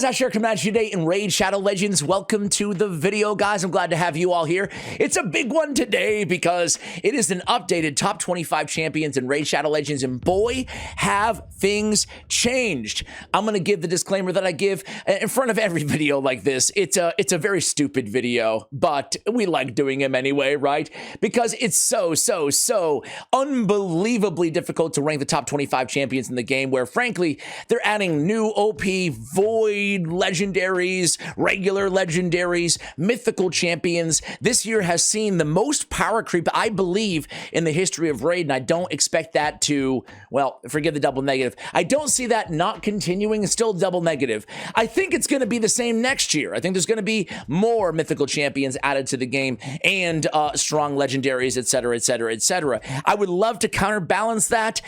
guys, I share Comanche today in Raid Shadow Legends. Welcome to the video, guys. I'm glad to have you all here. It's a big one today because it is an updated top 25 champions in Raid Shadow Legends, and boy, have things changed. I'm going to give the disclaimer that I give in front of every video like this. It's a very stupid video, but we like doing them anyway, right? Because it's so unbelievably difficult to rank the top 25 champions in the game, where frankly, they're adding new OP void legendaries, regular legendaries, mythical champions. This year has seen the most power creep, I believe, in the history of Raid, and I don't expect that to, well, forget the double negative. I don't see that not continuing, still double negative. I think it's going to be the same next year. I think there's going to be more mythical champions added to the game and strong legendaries, etc., etc., etc. I would love to counterbalance that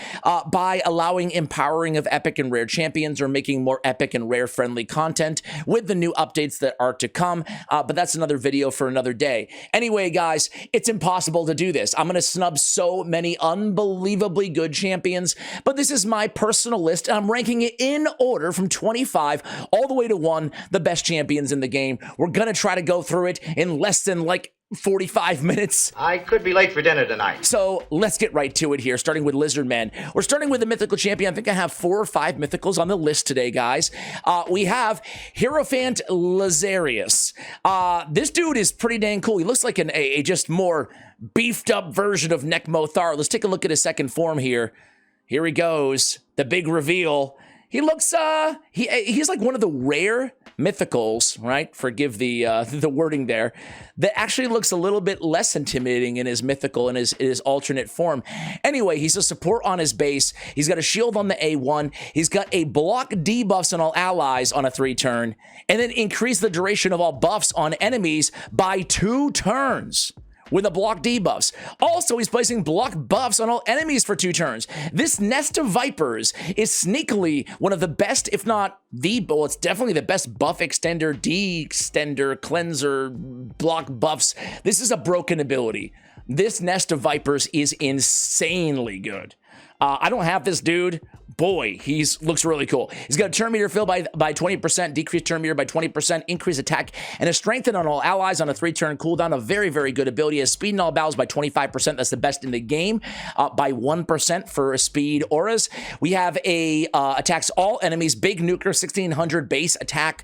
by allowing empowering of epic and rare champions, or making more epic and rare friendly content with the new updates that are to come, but that's another video for another day. Anyway, guys, it's impossible to do this. I'm going to snub so many unbelievably good champions, but this is my personal list, and I'm ranking it in order from 25 all the way to 1, the best champions in the game. We're going to try to go through it in less than like 45 minutes. I could be late for dinner tonight. So let's get right to it here, starting with Lizardman. We're starting with the mythical champion. I think I have 4 or 5 mythicals on the list today, guys. We have Hierophant Lazarius. This dude is pretty dang cool. He looks like a just more beefed up version of Nekmothar. Let's take a look at his second form here. Here he goes. The big reveal. He looks, he's like one of the rare mythicals, right? Forgive the wording there. That actually looks a little bit less intimidating in his mythical and his alternate form. Anyway, he's a support on his base. He's got a shield on the A1. He's got a block debuffs on all allies on a 3-turn, and then increase the duration of all buffs on enemies by 2 turns. With the block debuffs. Also, he's placing block buffs on all enemies for 2 turns. This Nest of Vipers is sneakily one of the best, if not the, well, it's definitely the best buff extender, de-extender, cleanser, block buffs. This is a broken ability. This Nest of Vipers is insanely good. I don't have this dude. Boy, looks really cool. He's got a turn meter fill by 20%, decreased turn meter by 20%, increased attack, and a strengthen on all allies on a 3-turn cooldown. A very, very good ability. Has speed in all battles by 25%. That's the best in the game. By 1% for speed auras. We have a attacks all enemies. Big nuker, 1600 base attack.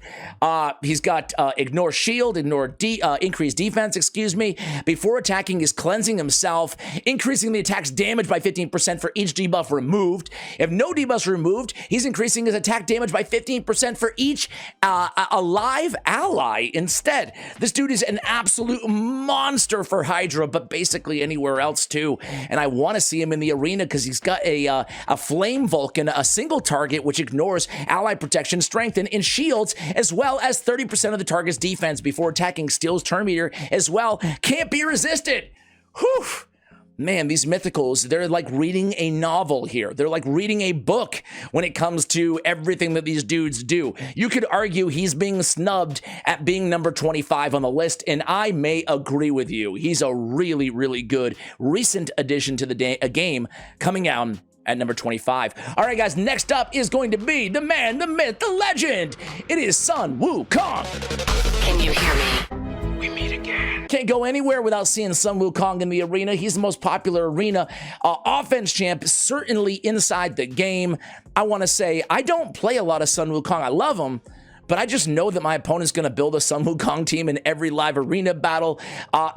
He's got ignore shield, increase defense, excuse me. Before attacking, is cleansing himself, increasing the attack's damage by 15% for each debuff removed. If no debuffs removed, he's increasing his attack damage by 15% for each alive ally instead. This dude is an absolute monster for Hydra, but basically anywhere else too. And I want to see him in the arena because he's got a Flame Vulcan, a single target, which ignores ally protection, strengthen, and shields, as well as 30% of the target's defense before attacking, steals turn meter as well. Can't be resisted. Whew. Man, these mythicals, they're like reading a novel here. They're like reading a book when it comes to everything that these dudes do. You could argue he's being snubbed at being number 25 on the list, and I may agree with you. He's a really, really good recent addition to the game coming out at number 25. All right, guys, next up is going to be the man, the myth, the legend. It is Sun Wukong. Can you hear me? We meet again. Can't go anywhere without seeing Sun Wukong in the arena. He's the most popular arena offense champ, certainly inside the game. I want to say, I don't play a lot of Sun Wukong. I love him, but I just know that my opponent's going to build a Sun Wukong team in every live arena battle,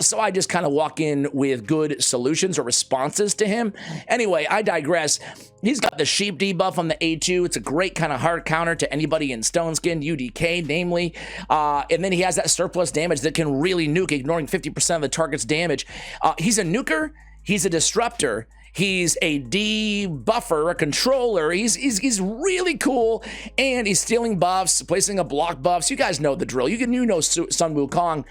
so I just kind of walk in with good solutions or responses to him. Anyway, I digress. He's got the sheep debuff on the A2. It's a great kind of hard counter to anybody in Stone Skin, UDK, namely. And then he has that surplus damage that can really nuke, ignoring 50% of the target's damage. He's a nuker. He's a disruptor. He's a debuffer, a controller. He's really cool, and he's stealing buffs, placing a block buff. So you guys know the drill. You know Sun Wukong.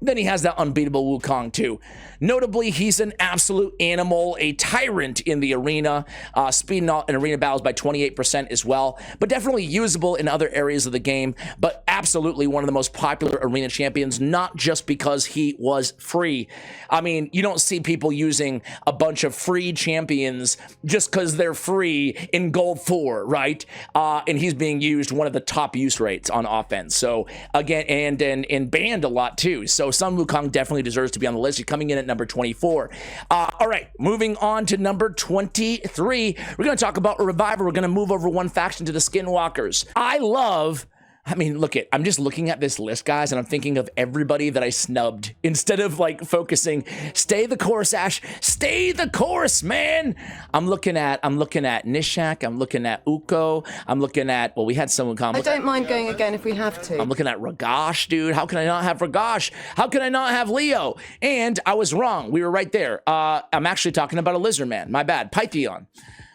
Then he has that unbeatable Wukong too. Notably, he's an absolute animal, a tyrant in the arena, speeding out in arena battles by 28% as well, but definitely usable in other areas of the game, but absolutely one of the most popular arena champions, not just because he was free. I mean, you don't see people using a bunch of free champions just because they're free in Gold 4, right? And he's being used one of the top use rates on offense. So again, and banned a lot too. So Sun Wukong definitely deserves to be on the list. He's coming in at number 24. All right, moving on to number 23. We're going to talk about a reviver. We're going to move over one faction to the Skinwalkers. I mean, I'm just looking at this list, guys, and I'm thinking of everybody that I snubbed instead of like focusing, stay the course, Ash, stay the course, man. I'm looking at Nishak, I'm looking at Uko, I'm looking at, well, we had someone come. I don't mind going again if we have to. I'm looking at Ragash, dude. How can I not have Ragash? How can I not have Leo? And I was wrong. We were right there. I'm actually talking about a lizard man. My bad. Pytheon.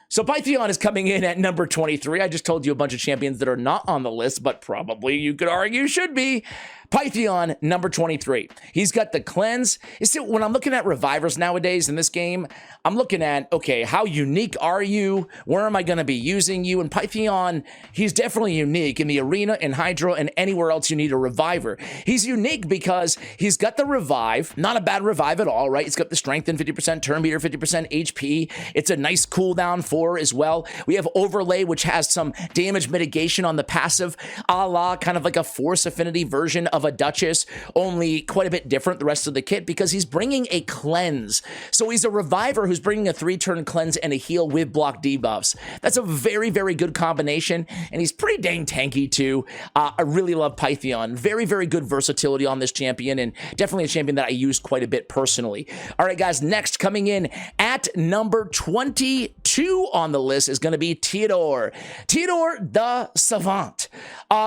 So Pytheon is coming in at number 23. I just told you a bunch of champions that are not on the list, but probably you could argue should be. Pytheon, number 23. He's got the cleanse. You see, when I'm looking at revivers nowadays in this game, I'm looking at, okay, how unique are you? Where am I going to be using you? And Pytheon, he's definitely unique in the arena, in Hydra, and anywhere else you need a reviver. He's unique because he's got the revive, not a bad revive at all, right? He's got the strength and 50%, turn meter, 50% HP. It's a nice cooldown 4 as well. We have overlay, which has some damage mitigation on the passive, a la kind of like a force affinity version of a Duchess, only quite a bit different the rest of the kit because he's bringing a cleanse. So he's a reviver who's bringing a 3-turn cleanse and a heal with block debuffs. That's a very, very good combination, and he's pretty dang tanky too. I really love Pytheon. Very, very good versatility on this champion, and definitely a champion that I use quite a bit personally. All right, guys, next coming in at number 22 on the list is going to be Theodore. Theodore the Savant.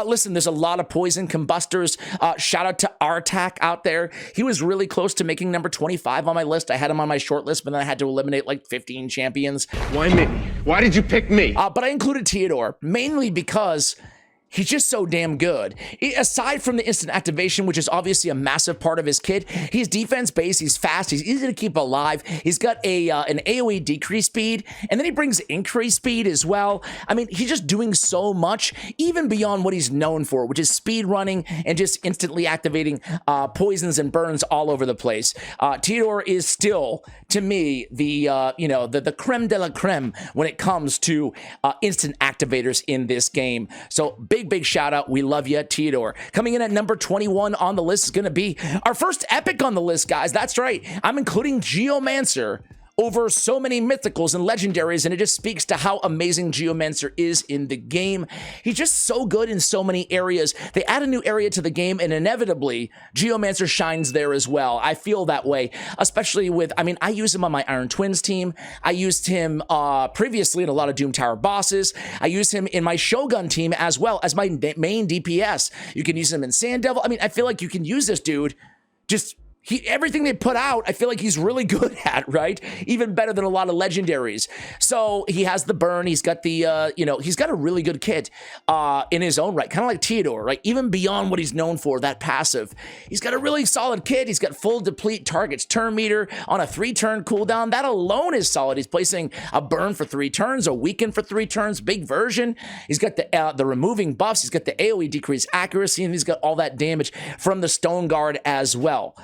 Listen, there's a lot of poison combustors. Shout out to Artak out there. He was really close to making number 25 on my list. I had him on my short list, but then I had to eliminate like 15 champions. Why me? Why did you pick me? But I included Theodore mainly because he's just so damn good. Aside from the instant activation, which is obviously a massive part of his kit, he's defense-based, he's fast, he's easy to keep alive, he's got an AoE decrease speed, and then he brings increase speed as well. I mean, he's just doing so much, even beyond what he's known for, which is speed running and just instantly activating poisons and burns all over the place. Theodore is still, to me, the creme de la creme when it comes to instant activators in this game. So big shout out. We love you, Theodore. Coming in at number 21 on the list is going to be our first epic on the list, guys. That's right. I'm including Geomancer over so many mythicals and legendaries, and it just speaks to how amazing Geomancer is in the game. He's just so good in so many areas. They add a new area to the game, and inevitably, Geomancer shines there as well. I feel that way, especially with, I use him on my Iron Twins team. I used him previously in a lot of Doom Tower bosses. I use him in my Shogun team as well as my main DPS. You can use him in Sand Devil. I feel like you can use this dude just everything they put out, I feel like he's really good at, right? Even better than a lot of legendaries. So he has the burn. He's got the, he's got a really good kit in his own right, kind of like Theodore, right? Even beyond what he's known for, that passive. He's got a really solid kit. He's got full deplete targets, turn meter on a 3-turn cooldown. That alone is solid. He's placing a burn for 3 turns, a weaken for 3 turns, big version. He's got the removing buffs. He's got the AoE decrease accuracy, and he's got all that damage from the Stone Guard as well.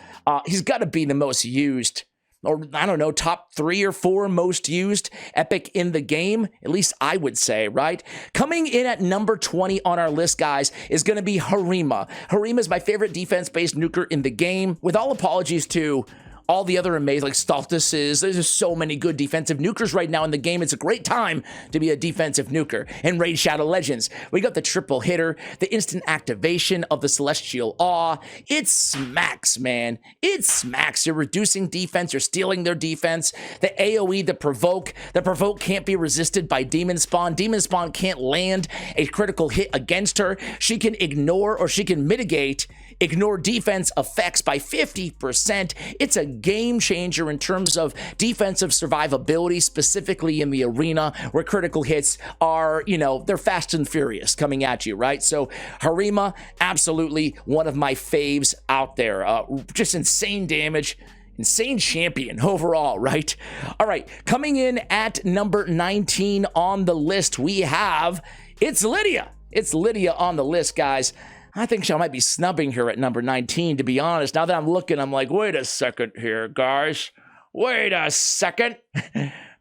He's got to be the most used, or I don't know, top 3 or 4 most used epic in the game, at least I would say, right? Coming in at number 20 on our list, guys, is going to be Harima. Harima is my favorite defense-based nuker in the game, with all apologies to all the other amazing, like Stultuses. There's just so many good defensive nukers right now in the game. It's a great time to be a defensive nuker. And Raid Shadow Legends, we got the triple hitter, the instant activation of the Celestial Awe. It smacks, man. It smacks. You're reducing defense. You're stealing their defense. The AoE, the provoke. The provoke can't be resisted by Demon Spawn. Demon Spawn can't land a critical hit against her. She can ignore or she can mitigate ignore defense effects by 50%. It's a game changer in terms of defensive survivability, specifically in the arena where critical hits are, you know, they're fast and furious coming at you, right? So Harima, absolutely one of my faves out there. Just insane damage. Insane champion overall, right? All right, coming in at number 19 on the list, we have, it's Lydia. It's Lydia on the list, guys. I think I might be snubbing her at number 19, to be honest. Now that I'm looking, I'm like, wait a second here, guys. Wait a second.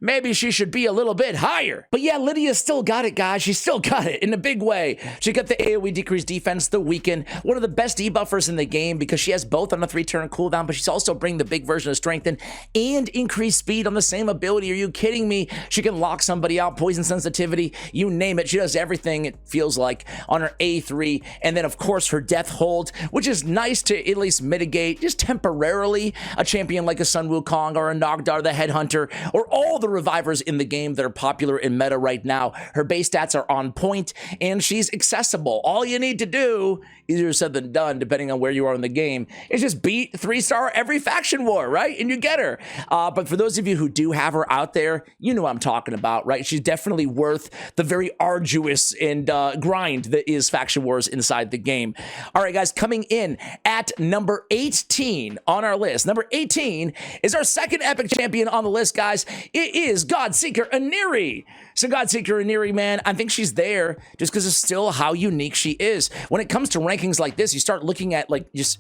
Maybe she should be a little bit higher. But yeah, Lydia still got it, guys. She still got it in a big way. She got the AoE decreased defense, the weaken, one of the best debuffers in the game because she has both on a 3-turn cooldown, but she's also bringing the big version of strengthen and increased speed on the same ability. Are you kidding me? She can lock somebody out, poison sensitivity, you name it. She does everything, it feels like, on her A3. And then, of course, her death hold, which is nice to at least mitigate just temporarily a champion like a Sun Wukong or a Nogdar the Headhunter or all the revivers in the game that are popular in meta right now. Her base stats are on point and she's accessible. All you need to do, easier said than done, depending on where you are in the game, is just beat 3-star every faction war, right? And you get her. But for those of you who do have her out there, you know what I'm talking about, right? She's definitely worth the very arduous and grind that is faction wars inside the game. All right, guys, coming in at number 18 on our list. Number 18 is our second epic champion on the list, guys. It is Godseeker Aniri. So Godseeker Aniri, man, I think she's there just because of still how unique she is. When it comes to rankings like this, you start looking at like just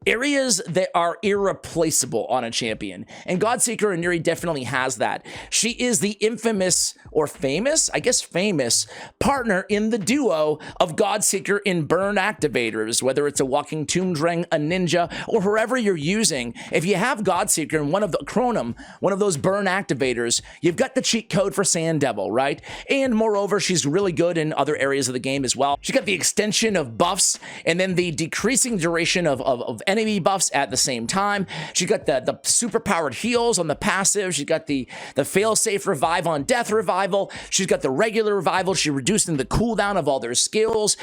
areas that are irreplaceable on a champion. And Godseeker Aniri definitely has that. She is the infamous, or famous, I guess famous, partner in the duo of Godseeker in burn activators, whether it's a walking tomb drang, a ninja, or whoever you're using. If you have Godseeker in one of the Chronum, one of those burn activators, you've got the cheat code for Sand Devil, right? And moreover, she's really good in other areas of the game as well. She's got the extension of buffs and then the decreasing duration of enemy buffs at the same time. She's got the super powered heals on the passive. She's got the fail-safe revive on death revival. She's got the regular revival. She's reducing the cooldown of all their skills.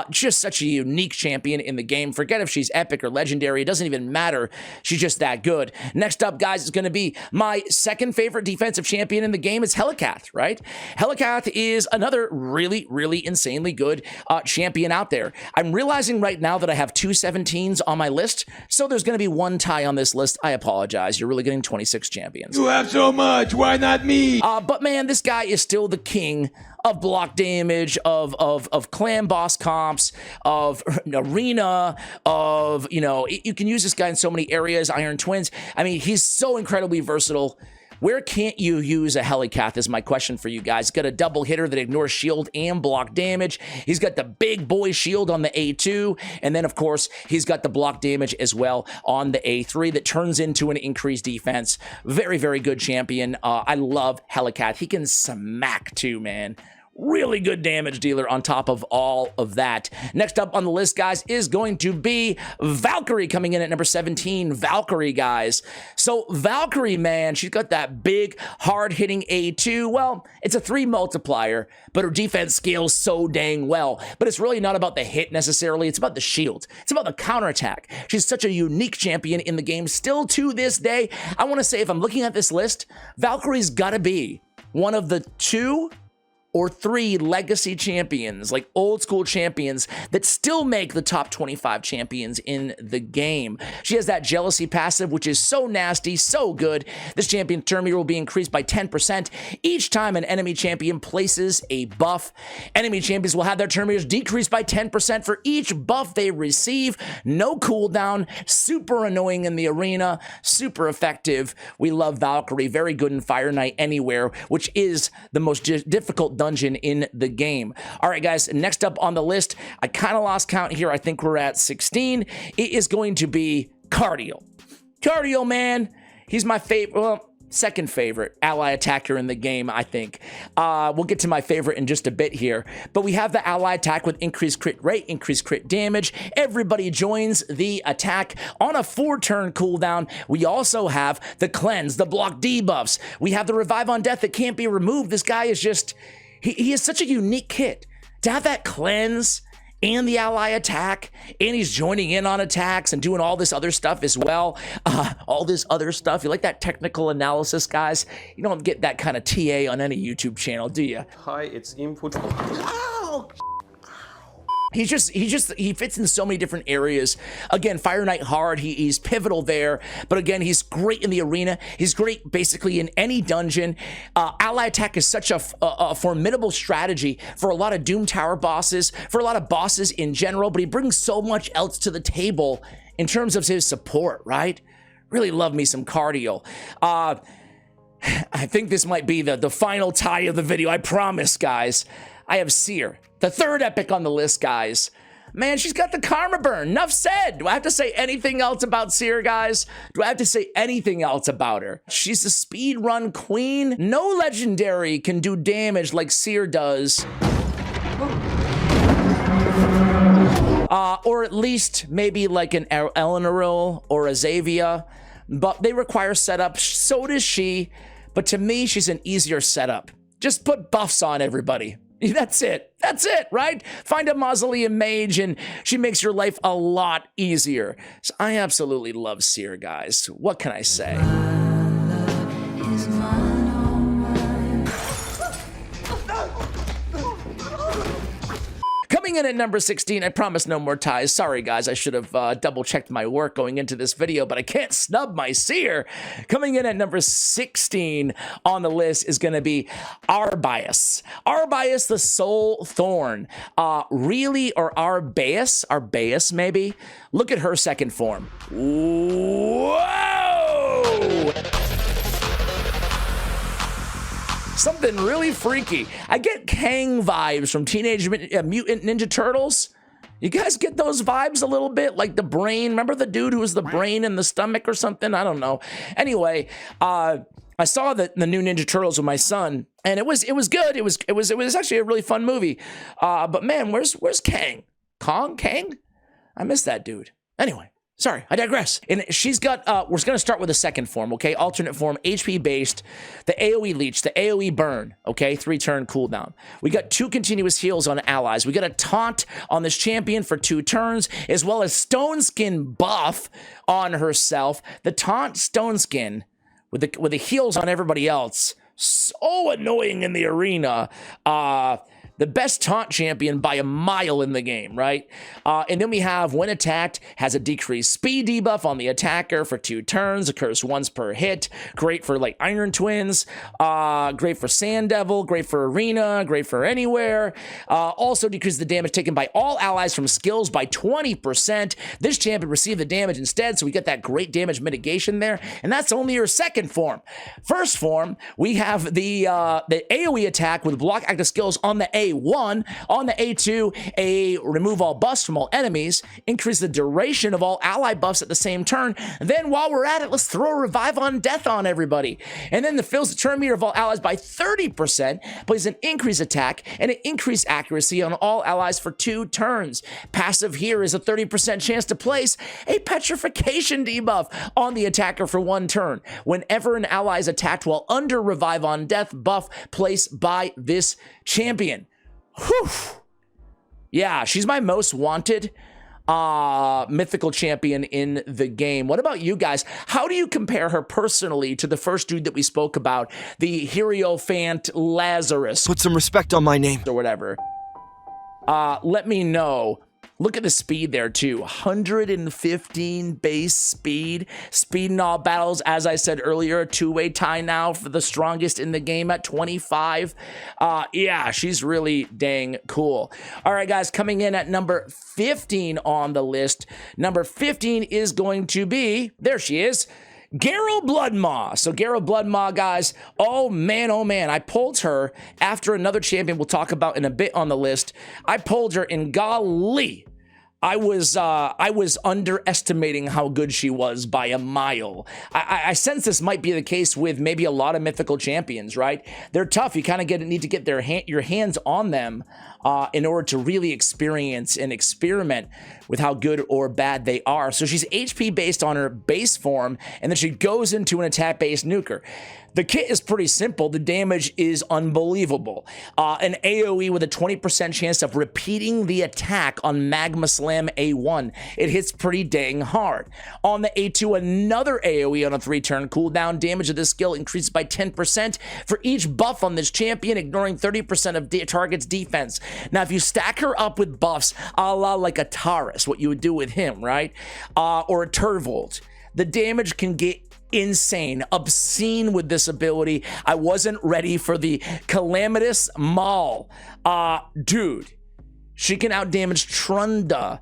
Just such a unique champion in the game. Forget if she's epic or legendary. It doesn't even matter. She's just that good. Next up, guys, is going to be my second favorite defensive champion in the game. It's Helath, right? Helath is another really, really insanely good champion out there. I'm realizing right now that I have two 17s on my list. So there's going to be one tie on this list. I apologize. You're really getting 26 champions. You have so much. Why not me? But man, this guy is still the king of block damage, of clan boss comps, of arena, of, you know, you can use this guy in so many areas. Iron Twins. I mean, he's so incredibly versatile. Where can't you use a Helath is my question for you guys. He's got a double hitter that ignores shield and block damage. He's got the big boy shield on the A2. And then, of course, he's got the block damage as well on the A3 that turns into an increased defense. Very, very good champion. I love Helath. He can smack too, man. Really good damage dealer on top of all of that. Next up on the list, guys, is going to be Valkyrie coming in at number 17. Valkyrie, guys. So Valkyrie, man, she's got that big, hard-hitting A2. Well, it's a 3 multiplier, but her defense scales so dang well. But it's really not about the hit necessarily. It's about the shield. It's about the counterattack. She's such a unique champion in the game. Still to this day, I want to say if I'm looking at this list, Valkyrie's got to be one of the 2 or 3 legacy champions, like old school champions that still make the top 25 champions in the game. She has that jealousy passive, which is so nasty, so good. This champion turn meter will be increased by 10% each time an enemy champion places a buff. Enemy champions will have their turn meters decreased by 10% for each buff they receive. No cooldown, super annoying in the arena, super effective. We love Valkyrie, very good in Fire Knight Anywhere, which is the most difficult dungeon in the game. All right, guys, next up on the list, I kind of lost count here. I think we're at 16. It is going to be Cardio. Cardio, man, he's my favorite, well, second favorite ally attacker in the game, I think. We'll get to my favorite in just a bit here, but we have the ally attack with increased crit rate, increased crit damage. Everybody joins the attack on a 4-turn cooldown. We also have the cleanse, the block debuffs. We have the revive on death that can't be removed. This guy is just, he is such a unique kit. To have that cleanse and the ally attack, and he's joining in on attacks and doing all this other stuff as well. All this other stuff. You like that technical analysis, guys? You don't get that kind of TA on any YouTube channel, do you? Hi, it's input. He fits in so many different areas. Again, Fire Knight hard, he's pivotal there, but again, he's great in the arena. He's great basically in any dungeon. Ally attack is such a formidable strategy for a lot of Doom Tower bosses, for a lot of bosses in general, but he brings so much else to the table in terms of his support, right? Really love me some cardio. I think this might be the final tie of the video, I promise, guys. I have Seer, the third epic on the list, guys. Man, she's got the karma burn. Enough said. Do I have to say anything else about Seer, guys? Do I have to say anything else about her? She's the speed run queen. No legendary can do damage like Seer does. Or at least maybe like an Eleanor or a Xavia. But they require setup. So does she. But to me, she's an easier setup. Just put buffs on everybody. That's it. That's it, right? Find a Mausoleum Mage and she makes your life a lot easier. So I absolutely love Seer, guys. What can I say? Coming in at number 16, I promise no more ties. Sorry, guys, I should have double-checked my work going into this video, but I can't snub my Seer. Coming in at number 16 on the list is going to be Arbus. Arbus, the Soul Thorn. Really, or Arbus, maybe? Look at her second form. Whoa! Something really freaky. I get Kang vibes from Teenage Mutant Ninja Turtles. You guys get those vibes a little bit? Like the brain. Remember the dude who was the brain in the stomach or something? I don't know. Anyway, I saw the new Ninja Turtles with my son, and it was good. It was actually a really fun movie. But man, where's Kang? Kang? I miss that dude. Anyway. Sorry, I digress. And she's got, we're going to start with a second form, okay? Alternate form, HP based, the AoE leech, the AoE burn, okay? 3-turn cooldown. We got 2 continuous heals on allies. We got a taunt on this champion for 2 turns, as well as Stone Skin buff on herself. The taunt Stone Skin with the heals on everybody else. So annoying in the arena. The best taunt champion by a mile in the game, right? And then we have, when attacked, has a decreased speed debuff on the attacker for 2 turns, occurs once per hit. Great for like Iron Twins, great for Sand Devil, great for Arena, great for Anywhere. Also decreases the damage taken by all allies from skills by 20%. This champion received the damage instead, so we get that great damage mitigation there. And that's only your second form. First form, we have the AoE attack with block active skills on the A1, on the A2, a remove all buffs from all enemies, increase the duration of all ally buffs at the same turn. Then while we're at it, let's throw a revive on death on everybody. And then fills the turn meter of all allies by 30%, plays an increased attack and an increased accuracy on all allies for 2 turns. Passive here is a 30% chance to place a petrification debuff on the attacker for 1 turn. Whenever an ally is attacked while under revive on death buff placed by this champion. Whew. Yeah, she's my most wanted mythical champion in the game. What about you guys? How do you compare her personally to the first dude that we spoke about, the Hierophant Lazarus? Put some respect on my name. Or whatever. Let me know. Look at the speed there, too. 115 base speed. Speed in all battles, as I said earlier, a 2-way tie now for the strongest in the game at 25. Yeah, she's really dang cool. All right, guys, coming in at number 15 on the list. Number 15 is going to be, there she is, Geral Bloodmaw. So Geral Bloodmaw, guys, oh man, I pulled her after another champion we'll talk about in a bit on the list. I pulled her in golly. I was underestimating how good she was by a mile. I sense this might be the case with maybe a lot of mythical champions, right? They're tough. You kind of need to get your hands on them in order to really experience and experiment with how good or bad they are. So she's HP based on her base form, and then she goes into an attack based nuker. The kit is pretty simple. The damage is unbelievable. An AoE with a 20% chance of repeating the attack on Magma Slam A1. It hits pretty dang hard. On the A2, another AoE on a 3-turn cooldown. Damage of this skill increases by 10% for each buff on this champion, ignoring 30% of the target's defense. Now, if you stack her up with buffs, a la like a Taurus, what you would do with him, right? Or a Turvold, the damage can get insane, obscene with this ability. I wasn't ready for the Calamitous Maul. Dude, she can outdamage Trunda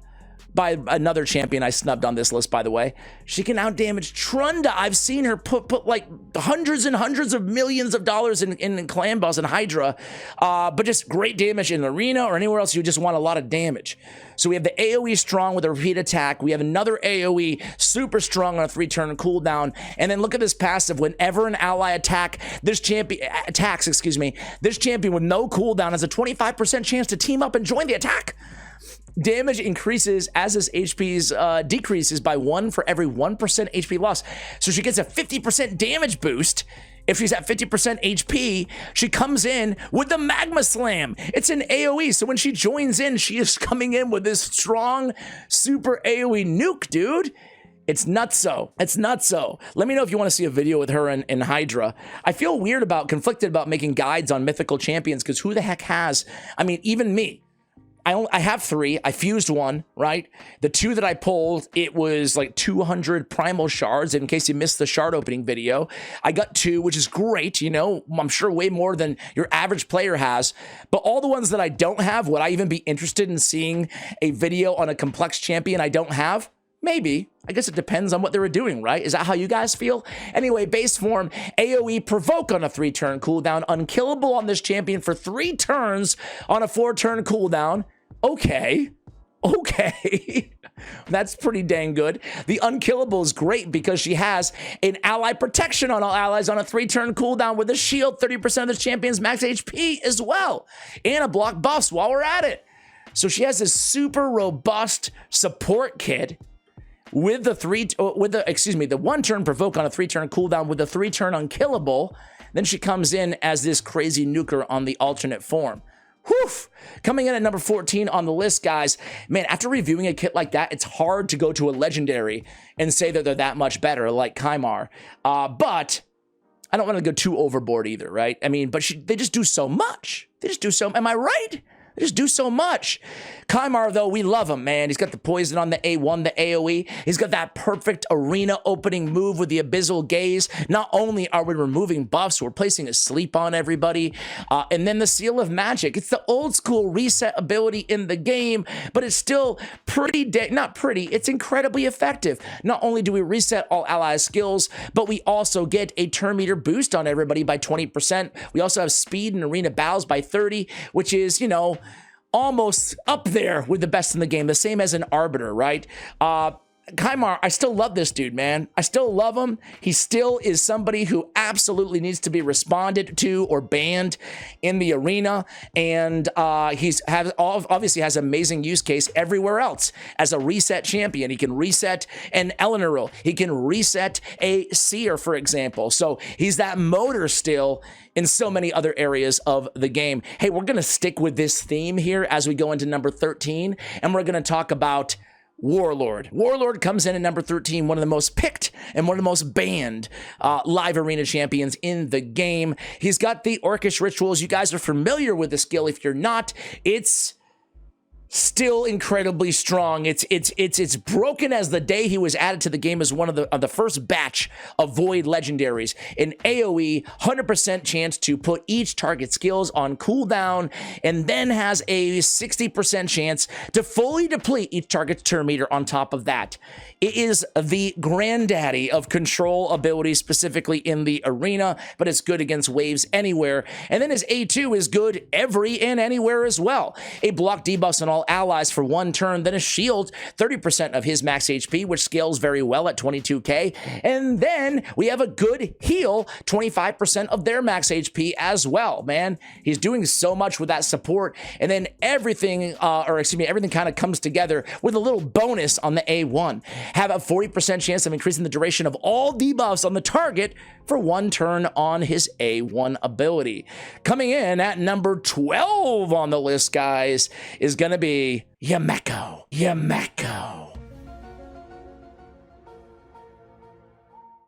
by another champion I snubbed on this list, by the way. She can outdamage Trunda. I've seen her put like hundreds and hundreds of millions of dollars in clan boss and Hydra, but just great damage in the arena or anywhere else you just want a lot of damage. So we have the AoE strong with a repeat attack. We have another AoE super strong on a 3-turn cooldown. And then look at this passive. Whenever an ally this champion with no cooldown has a 25% chance to team up and join the attack. Damage increases as his HP decreases by 1 for every 1% HP loss. So she gets a 50% damage boost. If she's at 50% HP, she comes in with the Magma Slam. It's an AoE, so when she joins in, she is coming in with this strong, super AoE nuke, dude. It's nutso. It's nutso. Let me know if you want to see a video with her in Hydra. I feel conflicted about making guides on mythical champions, because who the heck has, I mean, even me. I have 3. I fused 1, right? The 2 that I pulled, it was like 200 primal shards. In case you missed the shard opening video, I got 2, which is great. You know, I'm sure way more than your average player has. But all the ones that I don't have, would I even be interested in seeing a video on a complex champion I don't have? Maybe. I guess it depends on what they were doing, right? Is that how you guys feel? Anyway, base form, AoE provoke on a 3-turn cooldown, unkillable on this champion for 3 turns on a 4-turn cooldown. Okay. That's pretty dang good. The unkillable is great because she has an ally protection on all allies on a 3-turn cooldown with a shield, 30% of the champion's max HP as well, and a block buffs while we're at it. So she has this super robust support kit with the 1-turn provoke on a 3-turn cooldown with a 3-turn unkillable. Then she comes in as this crazy nuker on the alternate form. Whew. Coming in at number 14 on the list, guys. Man, after reviewing a kit like that, it's hard to go to a legendary and say that they're that much better, like Kirmar. But I don't want to go too overboard either, right? I mean, but they just do so much. Am I right? They just do so much. Kirmar, though, we love him, man. He's got the poison on the A1, the AoE. He's got that perfect arena opening move with the Abyssal Gaze. Not only are we removing buffs, we're placing a sleep on everybody. And then the Seal of Magic. It's the old school reset ability in the game, but it's still it's incredibly effective. Not only do we reset all allies' skills, but we also get a turn meter boost on everybody by 20%. We also have speed in arena battles by 30, which is, you know, almost up there with the best in the game, the same as an Arbiter, right? Kirmar, I still love this dude, man. I still love him. He still is somebody who absolutely needs to be responded to or banned in the arena, and obviously has amazing use case everywhere else as a reset champion. He can reset an Eleanor. He can reset a Seer, for example. So he's that motor still in so many other areas of the game. Hey, we're going to stick with this theme here as we go into number 13, and we're going to talk about Warlord. Warlord comes in at number 13, one of the most picked and one of the most banned live arena champions in the game. He's got the Orcish rituals. You guys are familiar with the skill. If you're not, it's still incredibly strong. It's broken as the day he was added to the game as one of the first batch of Void legendaries. An AoE 100% chance to put each target skills on cooldown, and then has a 60% chance to fully deplete each target's turn meter on top of that. It is the granddaddy of control abilities, specifically in the arena, but it's good against waves anywhere. And then his A2 is good every and anywhere as well. A block debuffs on all all allies for 1 turn, then a shield 30% of his max HP, which scales very well at 22k. And then we have a good heal, 25% of their max HP as well, man. He's doing so much with that support. And then everything, everything kind of comes together with a little bonus on the A1. Have a 40% chance of increasing the duration of all debuffs on the target for 1 turn on his A1 ability. Coming in at number 12 on the list, guys, is going to be Yumeko.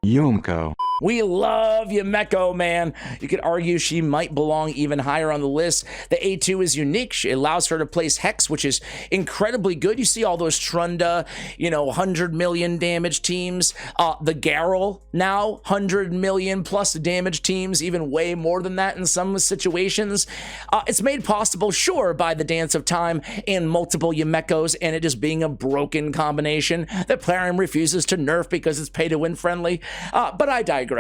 Yunko. We love Yumeko, man. You could argue she might belong even higher on the list. The A2 is unique. It allows her to place Hex, which is incredibly good. You see all those Trunda, 100 million damage teams. The Geral now, 100 million plus damage teams, even way more than that in some situations. It's made possible, sure, by the Dance of Time and multiple Yumekos, and it just being a broken combination that Plarium refuses to nerf because it's pay-to-win friendly. But I digress.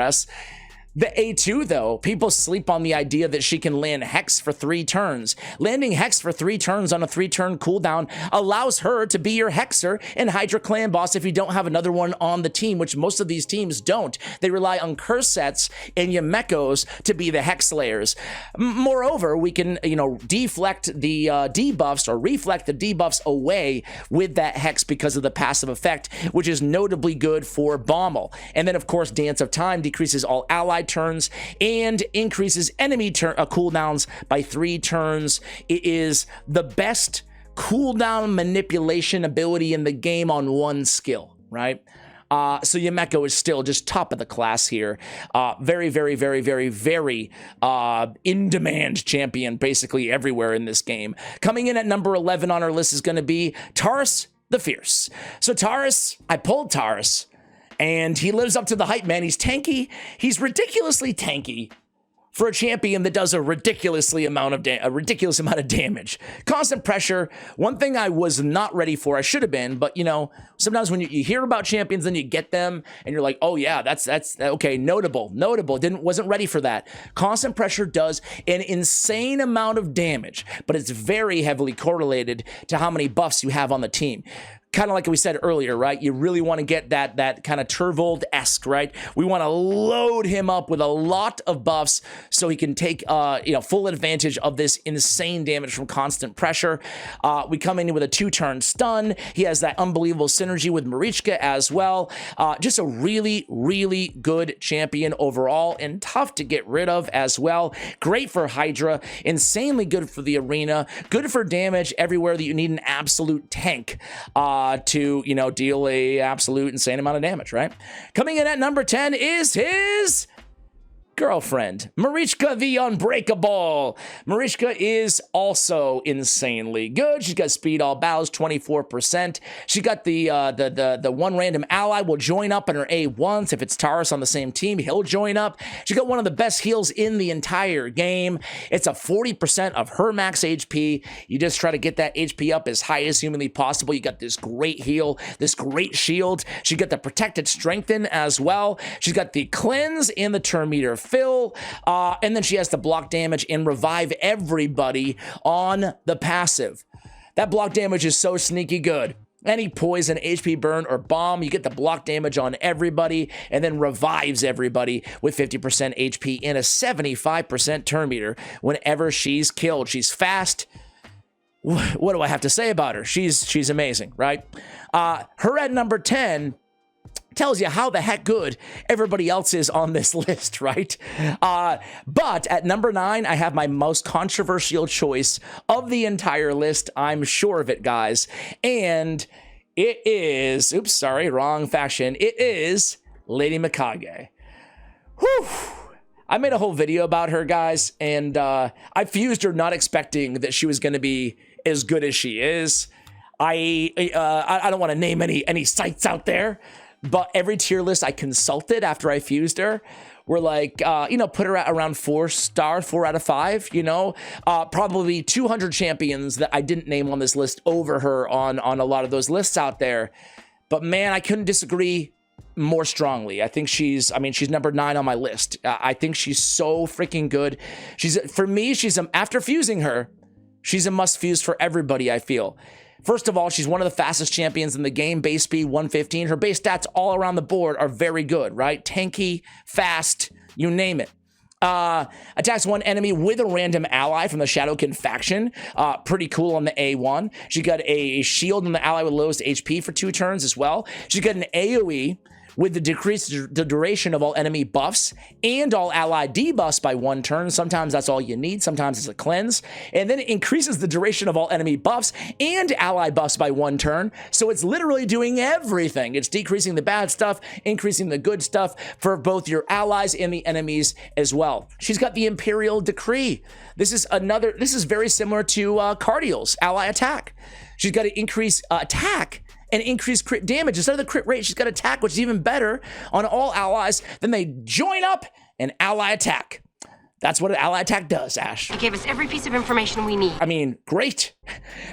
The A2, though, people sleep on the idea that she can land Hex for 3 turns. Landing Hex for 3 turns on a 3-turn cooldown allows her to be your Hexer and Hydra Clan boss if you don't have another one on the team, which most of these teams don't. They rely on curse sets and Yumekos to be the Hex Slayers. Moreover, we can, deflect the debuffs or reflect the debuffs away with that Hex because of the passive effect, which is notably good for Bommel. And then, of course, Dance of Time decreases all allies turns and increases enemy cooldowns by 3 turns. It is the best cooldown manipulation ability in the game on 1 skill, right? So Yumeko is still just top of the class here. Very, very, very, very, very in-demand champion basically everywhere in this game. Coming in at number 11 on our list is going to be Taurus the Fierce. So Taurus, I pulled Taurus. And he lives up to the hype, man. He's tanky. He's ridiculously tanky for a champion that does a ridiculous amount of damage. Constant pressure. One thing I was not ready for. I should have been, but sometimes when you hear about champions, then you get them, and you're like, oh yeah, that's okay. Notable. Wasn't ready for that. Constant pressure does an insane amount of damage, but it's very heavily correlated to how many buffs you have on the team. Kind of like we said earlier, right? You really want to get that kind of Turvold-esque, right? We want to load him up with a lot of buffs so he can take full advantage of this insane damage from constant pressure. We come in with a 2-turn stun. He has that unbelievable synergy with Marishka as well. Just a really, really good champion overall and tough to get rid of as well. Great for Hydra, insanely good for the arena, good for damage everywhere that you need an absolute tank. To deal a absolute insane amount of damage, right? Coming in at number 10 is his girlfriend, Marishka the Unbreakable. Marishka is also insanely good. She's got speed all battles, 24%. She got the one random ally will join up on her A1s. If it's Taurus on the same team, he'll join up. She got one of the best heals in the entire game. It's a 40% of her max HP. You just try to get that HP up as high as humanly possible. You got this great heal, this great shield. She got the protected strengthen as well. She's got the cleanse and the turn meter fill, and then she has to block damage and revive everybody on the passive. That block damage is so sneaky good. Any poison, HP burn, or bomb, you get the block damage on everybody and then revives everybody with 50% HP and a 75% turn meter whenever she's killed. She's fast. What do I have to say about her? She's amazing, right? Her at number 10 tells you how the heck good everybody else is on this list, right? But at number 9, I have my most controversial choice of the entire list. I'm sure of it, guys. And it is, oops, sorry, wrong faction. It is Lady Mikage. Whew. I made a whole video about her, guys, and I fused her not expecting that she was going to be as good as she is. I don't want to name any sites out there, but every tier list I consulted after I fused her were like, put her at around 4-star, 4 out of 5, probably 200 champions that I didn't name on this list over her on a lot of those lists out there. But man, I couldn't disagree more strongly. I think she's number 9 on my list. I think she's so freaking good. After fusing her, She's a must fuse for everybody, I feel. First of all, she's one of the fastest champions in the game, base speed 115. Her base stats all around the board are very good, right? Tanky, fast, you name it. Attacks one enemy with a random ally from the Shadowkin faction. Pretty cool on the A1. She got a shield on the ally with lowest HP for 2 turns as well. She got an AoE with the decreased the duration of all enemy buffs and all ally debuffs by 1 turn. Sometimes that's all you need. Sometimes it's a cleanse. And then it increases the duration of all enemy buffs and ally buffs by 1 turn. So it's literally doing everything. It's decreasing the bad stuff, increasing the good stuff for both your allies and the enemies as well. She's got the Imperial Decree. This is very similar to Cardial's ally attack. She's got to increase attack and increase crit damage. Instead of the crit rate, she's got attack, which is even better on all allies. Then they join up and ally attack. That's what an ally attack does, Ash. It gave us every piece of information we need. I mean, great.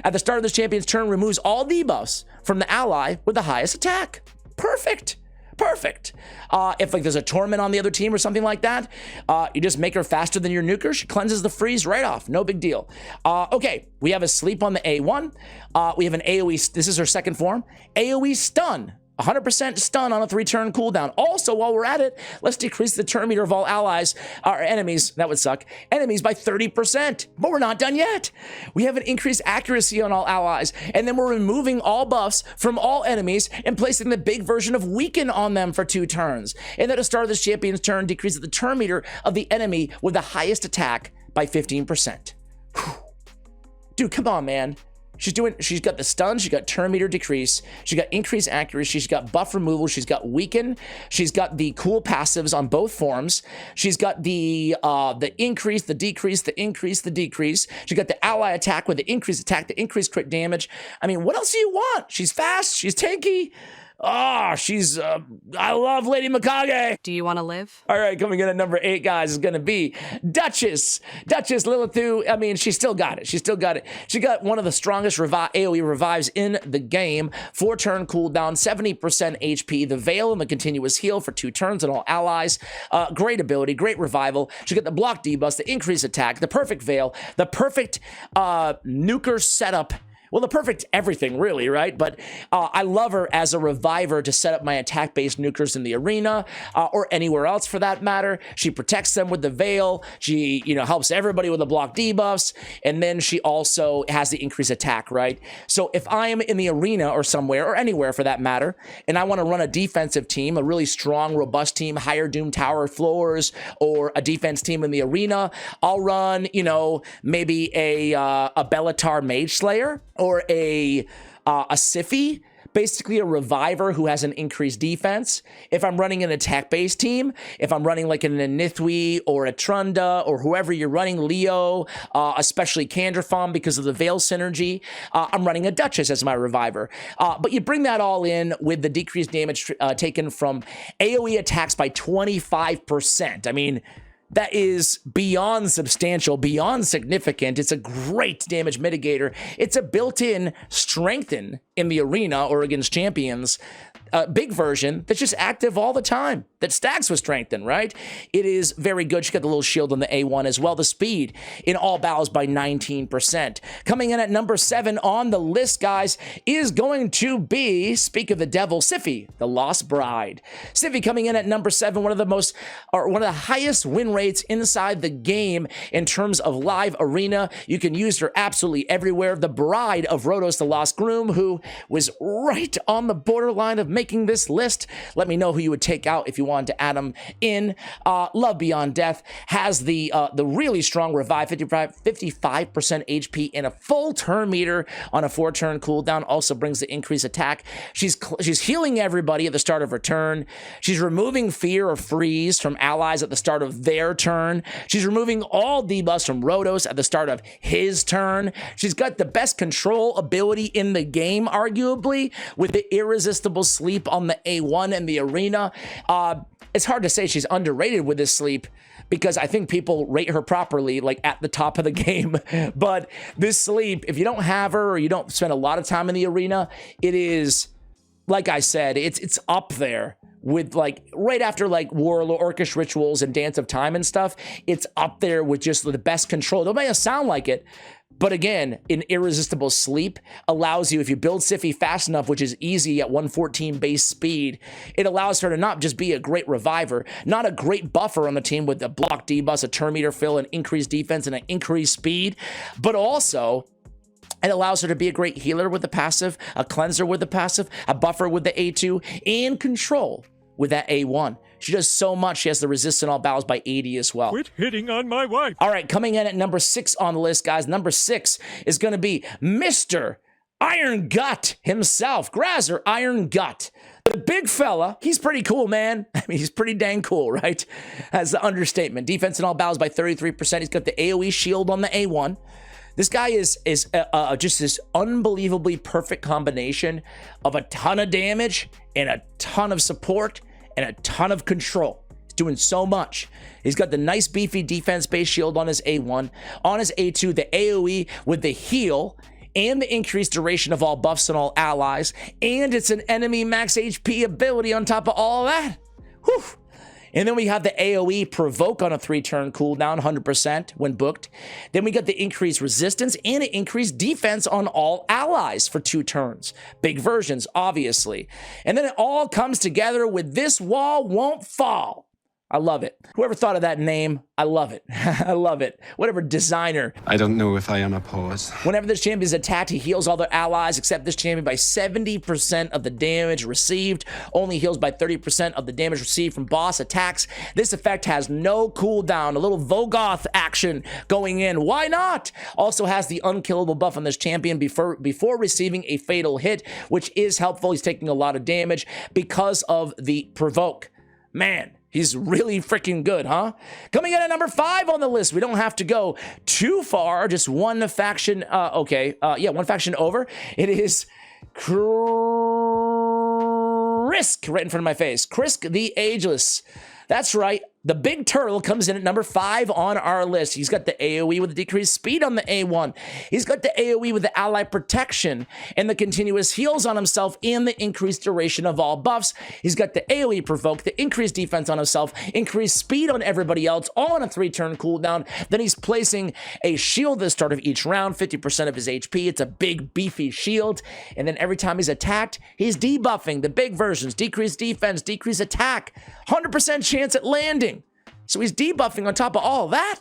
At the start of this champion's turn, removes all debuffs from the ally with the highest attack. Perfect. Perfect. If like there's a torment on the other team or something like that, you just make her faster than your nuker. She cleanses the freeze right off. No big deal. Okay, we have a sleep on the A1. We have an AoE. This is her second form. AoE stun. 100% stun on a 3-turn cooldown. Also, while we're at it, let's decrease the turn meter of all allies, our enemies, that would suck, enemies by 30%. But we're not done yet. We have an increased accuracy on all allies, and then we're removing all buffs from all enemies and placing the big version of weaken on them for 2 turns. And at the start of this champion's turn, decreases the turn meter of the enemy with the highest attack by 15%. Whew. Dude, come on, man. She's got the stun, she's got turn meter decrease, she's got increased accuracy, she's got buff removal, she's got weaken, she's got the cool passives on both forms, she's got the increase, the decrease, the increase, the decrease, she's got the ally attack with the increased attack, the increased crit damage. I mean, what else do you want? She's fast, she's tanky. I love Lady Mikage. Do you want to live? All right, coming in at number 8, guys, is going to be Duchess. Duchess Lilithu, I mean, she still got it. She still got it. She got one of the strongest AoE revives in the game. 4-turn cooldown, 70% HP, the Veil and the continuous heal for 2 turns on all allies. Great ability, great revival. She got the block debuffs, the increased attack, the perfect Veil, the perfect nuker setup. Well, the perfect everything, really, right? But I love her as a reviver to set up my attack-based nukers in the arena or anywhere else for that matter. She protects them with the Veil. She, helps everybody with the block debuffs. And then she also has the increased attack, right? So if I am in the arena or somewhere, or anywhere for that matter, and I want to run a defensive team, a really strong, robust team, higher Doom Tower floors, or a defense team in the arena, I'll run, maybe a Bellatar Mage Slayer, or a Cify, basically a reviver who has an increased defense. If I'm running an attack-based team, if I'm running like an Nithwi or a Trunda or whoever you're running, Leo, especially Candrafon because of the Veil synergy, I'm running a Duchess as my reviver. But you bring that all in with the decreased damage taken from AoE attacks by 25%. I mean, that is beyond substantial, beyond significant. It's a great damage mitigator. It's a built-in strengthen in the arena or against champions. Big version that's just active all the time, that stacks with strengthen, right? It is very good. She got the little shield on the A1 as well. The speed in all battles by 19%. Coming in at number 7 on the list, guys, is going to be, speak of the devil, Cify, the Lost Bride. Cify coming in at number 7, one of the highest win rates inside the game in terms of live arena. You can use her absolutely everywhere. The bride of Rhodos, the Lost Groom, who was right on the borderline of making this list. Let me know who you would take out if you wanted to add them in. Love Beyond Death has the really strong revive, 55% HP and a full turn meter on a 4-turn cooldown. Also brings the increased attack. She's healing everybody at the start of her turn. She's removing fear or freeze from allies at the start of their turn. She's removing all debuffs from Rhodos at the start of his turn. She's got the best control ability in the game, arguably, with the irresistible sleep on the A1 in the arena. It's hard to say she's underrated with this sleep because I think people rate her properly, like at the top of the game. But this sleep, if you don't have her or you don't spend a lot of time in the arena, it is, like I said, it's up there with like right after like Warlord, Orcish Rituals and Dance of Time and stuff. It's up there with just the best control. It may not sound like it, But again, an irresistible sleep allows you, if you build Cify fast enough, which is easy at 114 base speed, it allows her to not just be a great reviver, not a great buffer on the team with a block debuff, a turn meter fill, an increased defense, and an increased speed, but also it allows her to be a great healer with the passive, a cleanser with the passive, a buffer with the A2, and control with that A1. She does so much. She has the resist all battles by 80 as well. Quit hitting on my wife. All right, coming in at number 6 on the list, guys. Number 6 is going to be Mr. Iron Gut himself, Grazer Iron Gut. The big fella, he's pretty cool, man. I mean, he's pretty dang cool, right? That's the understatement. Defense in all battles by 33%. He's got the AoE shield on the A1. This guy is just this unbelievably perfect combination of a ton of damage and a ton of support and a ton of control. He's doing so much. He's got the nice beefy defense-based shield on his A1. On his A2, the AoE with the heal and the increased duration of all buffs and all allies. And it's an enemy max HP ability on top of all that. Whew. And then we have the AoE provoke on a 3-turn cooldown, 100% when booked. Then we got the increased resistance and an increased defense on all allies for 2 turns. Big versions, obviously. And then it all comes together with this wall won't fall. I love it. Whoever thought of that name, I love it. I love it. Whatever designer. I don't know if I am a pause. Whenever this champion is attacked, he heals all their allies except this champion by 70% of the damage received. Only heals by 30% of the damage received from boss attacks. This effect has no cooldown. A little Vogoth action going in. Why not? Also has the unkillable buff on this champion before receiving a fatal hit, which is helpful. He's taking a lot of damage because of the provoke. Man, he's really freaking good, huh? Coming in at number 5 on the list. We don't have to go too far. Just one faction. One faction over. It is Krisk right in front of my face. Krisk the Ageless. That's right. The big turtle comes in at number 5 on our list. He's got the AoE with the decreased speed on the A1. He's got the AoE with the ally protection and the continuous heals on himself and the increased duration of all buffs. He's got the AoE provoke, the increased defense on himself, increased speed on everybody else, all on a 3-turn cooldown. Then he's placing a shield at the start of each round, 50% of his HP. It's a big, beefy shield. And then every time he's attacked, he's debuffing the big versions, decreased defense, decreased attack, 100% chance at landing. So he's debuffing on top of all of that.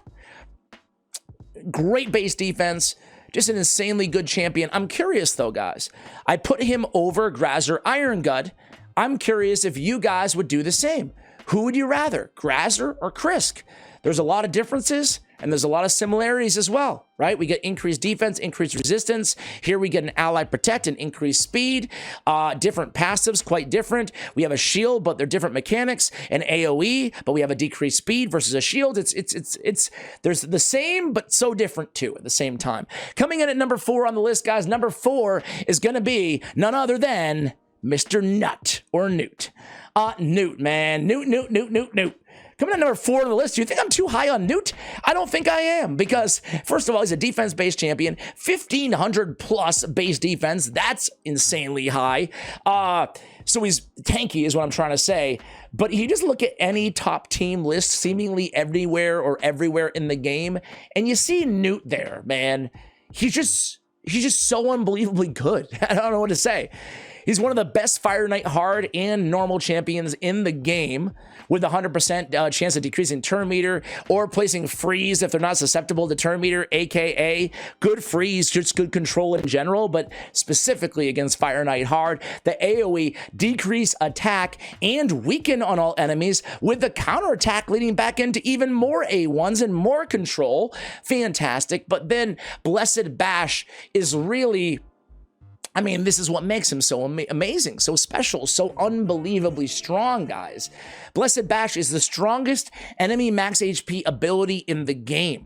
Great base defense. Just an insanely good champion. I'm curious, though, guys. I put him over Grazer Iron Gut. I'm curious if you guys would do the same. Who would you rather, Grazer or Krisk? There's a lot of differences, and there's a lot of similarities as well, right? We get increased defense, increased resistance. Here we get an ally protect and increased speed. Different passives, quite different. We have a shield, but they're different mechanics. An AoE, but we have a decreased speed versus a shield. There's the same, but so different too at the same time. Coming in at number 4 on the list, guys. Number 4 is going to be none other than Mr. Nut or Newt. Newt, man. Newt. Coming in at number 4 on the list, do you think I'm too high on Newt? I don't think I am, because first of all, he's a defense-based champion, 1,500 plus base defense. That's insanely high. So he's tanky is what I'm trying to say. But you just look at any top team list seemingly everywhere in the game, and you see Newt there, man. He's just so unbelievably good. I don't know what to say. He's one of the best Fire Knight hard and normal champions in the game, with 100% chance of decreasing turn meter or placing freeze if they're not susceptible to turn meter, aka good freeze, just good control in general, but specifically against Fire Knight hard. The AoE decrease attack and weaken on all enemies, with the counterattack leading back into even more A1s and more control. Fantastic. But then Blessed Bash is really, I mean, this is what makes him so amazing, so special, so unbelievably strong, guys. Blessed Bash is the strongest enemy max HP ability in the game.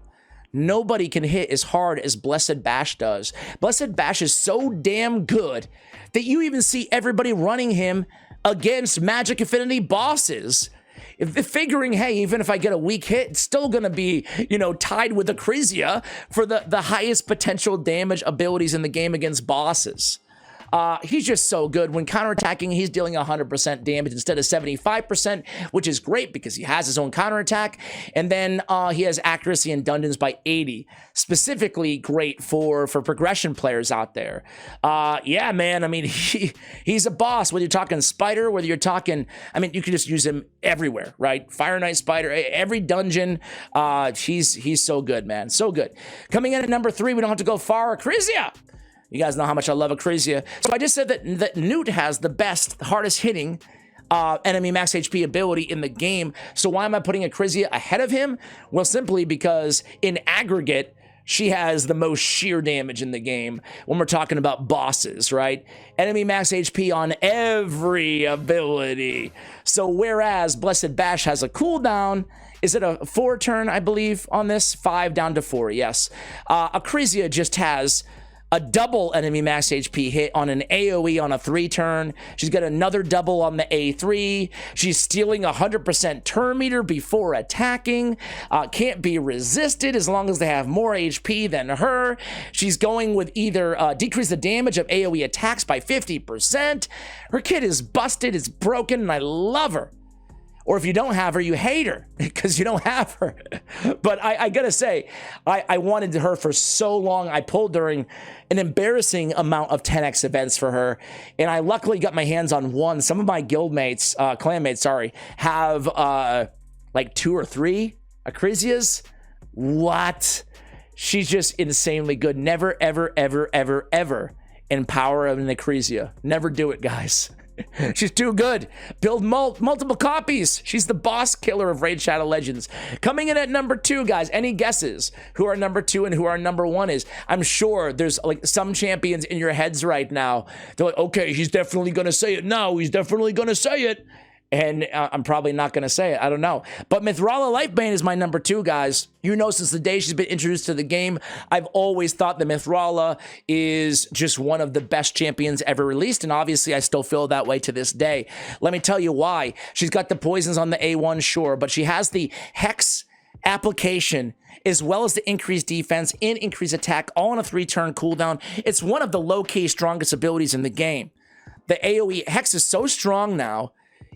Nobody can hit as hard as Blessed Bash does. Blessed Bash is so damn good that you even see everybody running him against Magic Affinity bosses. Figuring, hey, even if I get a weak hit, it's still going to be, tied with Arisia for the highest potential damage abilities in the game against bosses. He's just so good. When counterattacking, he's dealing 100% damage instead of 75%, which is great because he has his own counterattack. And then he has accuracy in dungeons by 80. Specifically great for progression players out there. Yeah, man, I mean, he's a boss. Whether you're talking Spider, whether you're talking, I mean, you can just use him everywhere, right? Fire Knight Spider, every dungeon. He's so good, man. So good. Coming in at number 3, we don't have to go far. Arisia. You guys know how much I love Arisia. So I just said that Newt has the best, hardest hitting enemy max HP ability in the game. So why am I putting Arisia ahead of him? Well, simply because in aggregate, she has the most sheer damage in the game when we're talking about bosses, right? Enemy max HP on every ability. So whereas Blessed Bash has a cooldown, is it a 4 turn, I believe, on this? 5 down to 4, yes. Arisia just has a double enemy max HP hit on an AoE on a 3 turn. She's got another double on the A3. She's stealing 100% turn meter before attacking. Can't be resisted as long as they have more HP than her. She's going with either decrease the damage of AoE attacks by 50%. Her kit is busted, it's broken, and I love her. Or if you don't have her, you hate her because you don't have her. But I gotta say, I wanted her for so long. I pulled during an embarrassing amount of 10x events for her, and I luckily got my hands on one. Some of my guildmates, clanmates, sorry, have like 2 or 3 Arisias. What? She's just insanely good. Never, ever, ever, ever, ever empower an Arisia. Never do it, guys. She's too good. Build multiple copies. She's the boss killer of Raid Shadow Legends. Coming in at number 2, guys. Any guesses who our number 2 and who our number 1 is? I'm sure there's like some champions in your heads right now. They're like, okay, he's definitely going to say it. No, he's definitely going to say it. And I'm probably not going to say it. I don't know. But Mithala Lightbane is my number 2, guys. You know, since the day she's been introduced to the game, I've always thought that Mithala is just one of the best champions ever released. And obviously, I still feel that way to this day. Let me tell you why. She's got the poisons on the A1, sure. But she has the Hex application as well as the increased defense and increased attack all on a 3-turn cooldown. It's one of the low-key strongest abilities in the game. The AoE Hex is so strong now.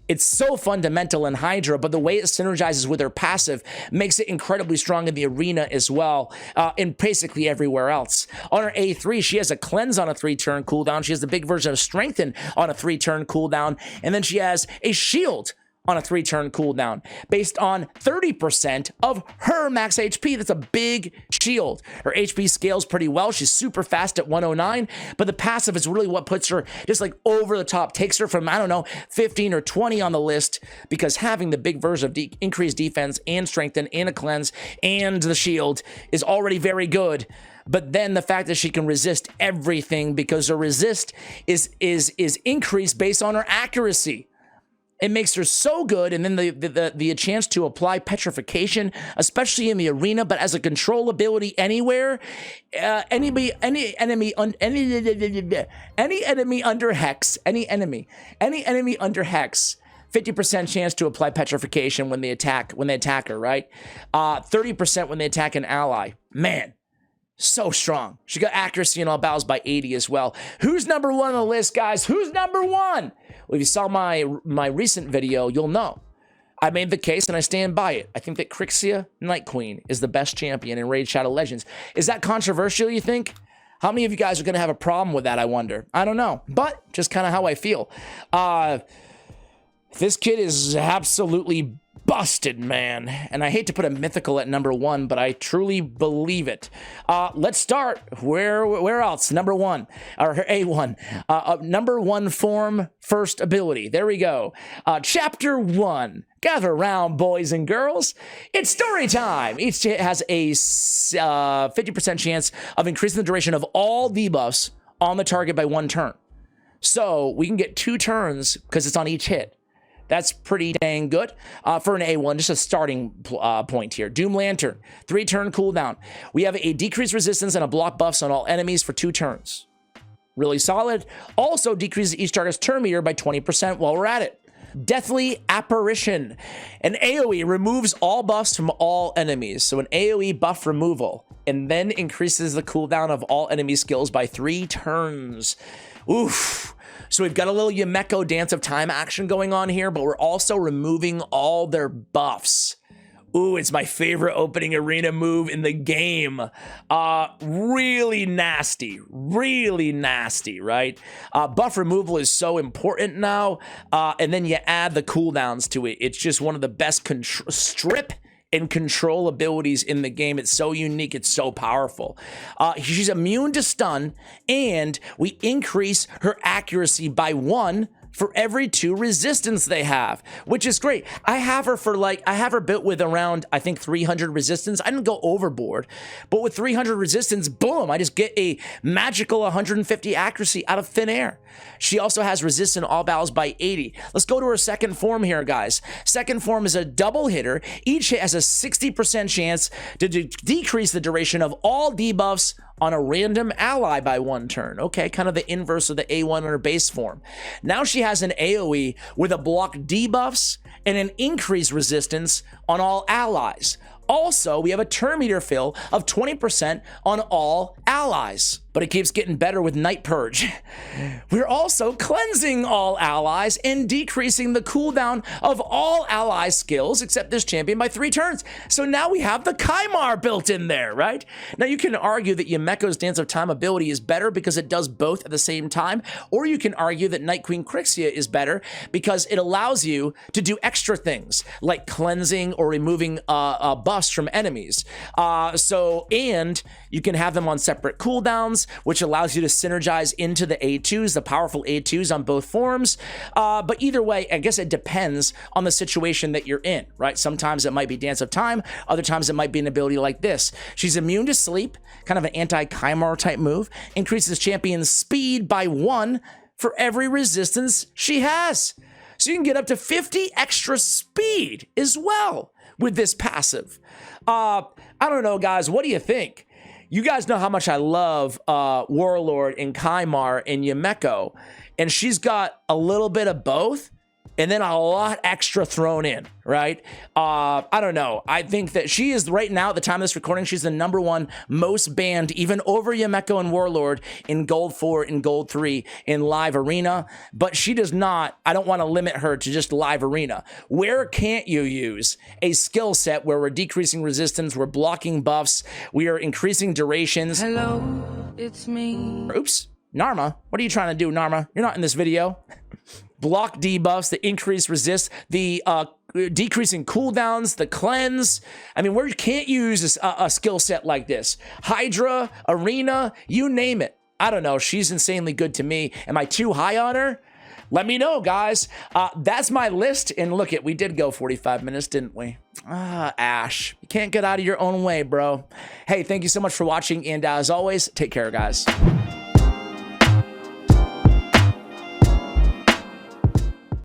It's so fundamental in Hydra, but the way it synergizes with her passive makes it incredibly strong in the arena as well, and basically everywhere else. On her A3, she has a Cleanse on a 3-turn cooldown. She has the big version of Strengthen on a 3-turn cooldown, and then she has a Shield on a 3-turn cooldown based on 30% of her max HP. That's a big shield. Her HP scales pretty well. She's super fast at 109, but the passive is really what puts her just like over the top, takes her from, I don't know, 15 or 20 on the list, because having the big version of increased defense and strengthen and a cleanse and the shield is already very good. But then the fact that she can resist everything because her resist is increased based on her accuracy. It makes her so good, and then the chance to apply petrification, especially in the arena, but as a control ability anywhere. Any enemy under hex, 50% chance to apply petrification when they attack her, right? 30% when they attack an ally. Man, so strong. She got accuracy in all battles by 80 as well. Who's number 1 on the list, guys? Who's number 1? Well, if you saw my recent video, you'll know. I made the case and I stand by it. I think that Crixa Night Queen is the best champion in Raid Shadow Legends. Is that controversial, you think? How many of you guys are going to have a problem with that, I wonder? I don't know, but just kind of how I feel. This kid is absolutely busted, man. And I hate to put a Mythical at number 1, but I truly believe it. Let's start. Where else? Number 1, or A1. Number 1 form, first ability. There we go. Chapter 1. Gather around, boys and girls. It's story time. Each has a 50% chance of increasing the duration of all debuffs on the target by 1 turn. So we can get 2 turns because it's on each hit. That's pretty dang good for an A1, just a starting point here. Doom Lantern, 3-turn cooldown. We have a decreased resistance and a block buffs on all enemies for 2 turns. Really solid. Also decreases each target's turn meter by 20% while we're at it. Deathly Apparition. An AoE removes all buffs from all enemies. So an AoE buff removal, and then increases the cooldown of all enemy skills by 3 turns. Oof. So we've got a little Yumeko Dance of Time action going on here, but we're also removing all their buffs. Ooh, it's my favorite opening arena move in the game. Really nasty, right? Buff removal is so important now. And then you add the cooldowns to it. It's just one of the best strip and control abilities in the game. It's so unique. It's so powerful. She's immune to stun, and we increase her accuracy by 1 for every 2 resistance they have, which is great. I have her built with around, I think, 300 resistance. I didn't go overboard, but with 300 resistance, boom, I just get a magical 150 accuracy out of thin air. She also has resist in all battles by 80. Let's go to her second form here, guys. Second form is a double hitter. Each hit has a 60% chance to decrease the duration of all debuffs on a random ally by 1 turn. Okay, kind of the inverse of the A1 on her base form. Now she has an AoE with a block debuffs and an increased resistance on all allies. Also, we have a turn meter fill of 20% on all allies, but it keeps getting better with Night Purge. We're also cleansing all allies and decreasing the cooldown of all ally skills except this champion by 3 turns. So now we have the Kirmar built in there, right? Now you can argue that Yumeko's Dance of Time ability is better because it does both at the same time, or you can argue that Night Queen Crixa is better because it allows you to do extra things like cleansing or removing buffs from enemies. And you can have them on separate cooldowns, which allows you to synergize into the A2s, the powerful A2s on both forms. But either way, I guess it depends on the situation that you're in, right? Sometimes it might be Dance of Time. Other times it might be an ability like this. She's immune to sleep, kind of an anti-Kirmar type move. Increases champion's speed by 1 for every resistance she has. So you can get up to 50 extra speed as well with this passive. I don't know, guys. What do you think? You guys know how much I love Warlord and Kirmar and Yumeko, and she's got a little bit of both and then a lot extra thrown in, right? I don't know. I think that she is right now, at the time of this recording, she's the #1 most banned, even over Yumeko and Warlord in Gold 4 and Gold 3 in Live Arena. But she does not, I don't want to limit her to just Live Arena. Where can't you use a skill set where we're decreasing resistance, we're blocking buffs, we are increasing durations? Hello, it's me. Oops, Narma, what are you trying to do, Narma? You're not in this video. Block debuffs, the increased resist, the decreasing cooldowns, the cleanse. I mean, where you can't use a skill set like this? Hydra, Arena, you name it. I don't know. She's insanely good to me. Am I too high on her? Let me know, guys. That's my list. And look we did go 45 minutes, didn't we? Ash, you can't get out of your own way, bro. Hey, thank you so much for watching. And as always, take care, guys.